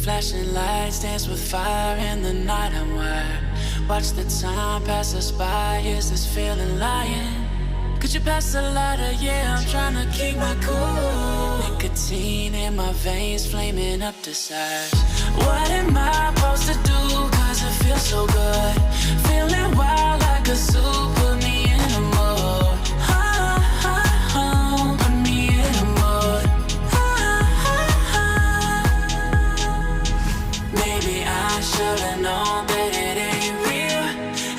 Flashing lights dance with fire in the night. I'm wired. Watch the time pass us by. Is this feeling lying? Could you pass the lighter? Yeah, I'm trying to keep my cool. Nicotine in my veins, flaming up the sides. What am I supposed to do? Cause it feels so good. Feeling wild like a zoo. Put me in a mood. Put me in a mood. Maybe I should've known that it ain't real.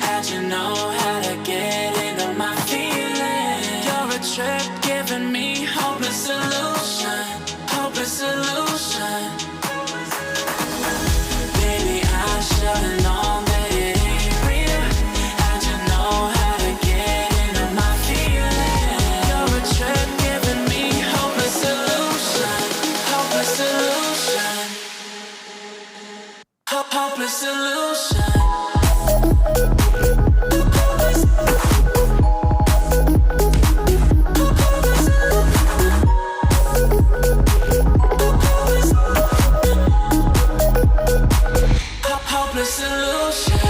How'd you know how to get into my feelings? You're a trip giving me hopeless solution. Hopeless solution. Maybe I should've known that it ain't real. How'd you know how to get into my feelings? You're a trip giving me hopeless solution. Hopeless solution. Hopeless solution. Hopeless solution.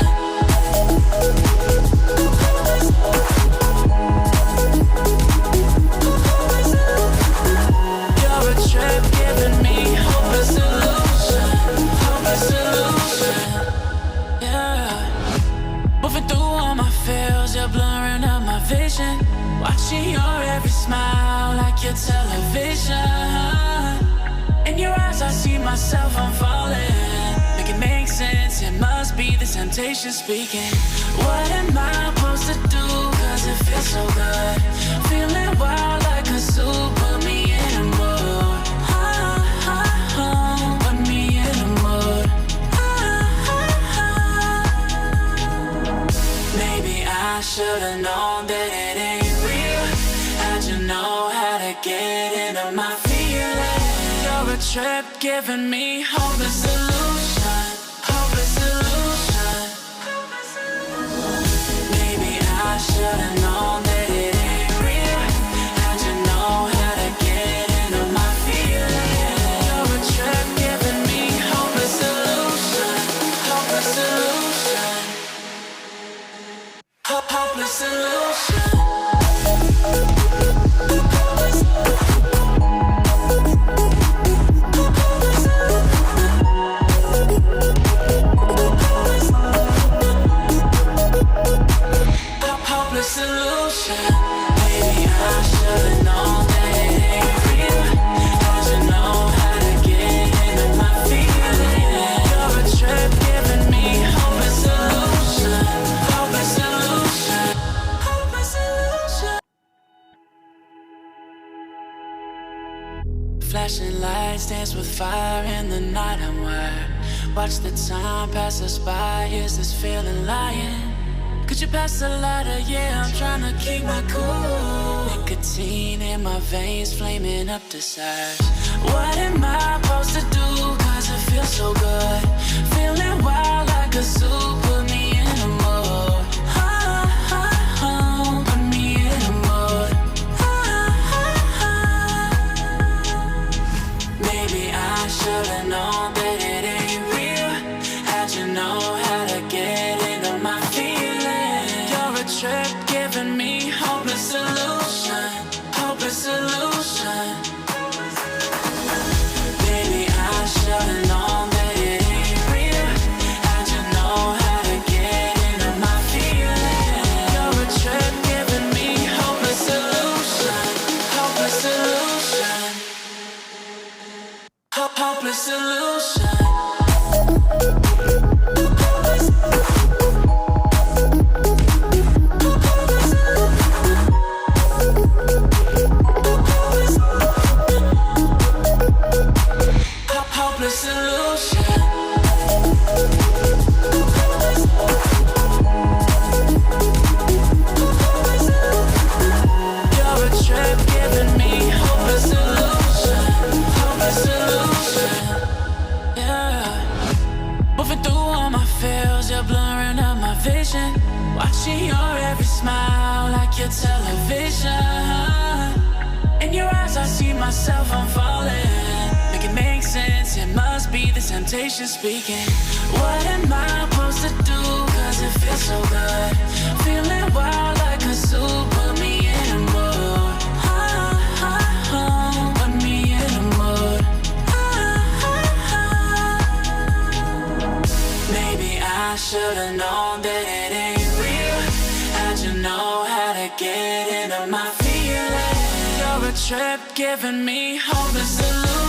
You're a trip giving me hopeless solution. Hopeless solution. Yeah. Moving through all my feels, you're blurring out my vision. Watching your every smile like your television. In your eyes I see myself, I'm falling. Make it make sense, it must be the temptation speaking. What am I supposed to do? Cause it feels so good. Feeling wild like a zoo. Put me in a mood. Put me in a mood. Maybe I should've known that it ain't real. How'd you know how to get into my feelings? You're a trip giving me hopeless solution. Hopeless solution. Maybe I should've known that it ain't real. How'd you know how to get into my feelings? You're a trip giving me hopeless solution. Hopeless solution. Hopeless solution. Hopeless solution. Maybe I should've known that it ain't real. How'd you know how to get into my feelings? You're a trip giving me hopeless solution. Hopeless solution. Hopeless solution. Flashing lights dance with fire in the night. I'm wired. Watch the time pass us by. Is this feeling lying? Could you pass the lighter? Yeah, I'm trying to keep my cool. Nicotine in my veins, flaming up the sides. What am I supposed to do? Cause it feels so good. Feeling wild like a zoo. Put me in a mood. Put me in a mood. Maybe I should've known that it ain't real. How'd you know how to get into my feelings? You're a trip giving me hopeless solution. Hopeless solution. Maybe I should've known that it ain't real. How'd you know how to get into my feelings? You're a trip giving me hopeless solution. Hopeless solution. Hopeless solution. Hopeless solution. You're a trip giving me hopeless solution. Hopeless solution. Yeah. Moving through all my feels, you're blurring out my vision. Watching your every smile like your television. In your eyes I see myself, I'm falling. Make it make sense. It must be the temptation speaking. What am I supposed to do? Cause it feels so good. Feeling wild like a zoo. Put me in a mood. Put me in a mood. Maybe I should've known that it ain't real. How'd you know how to get into my feelings? You're a trip giving me hope and solution.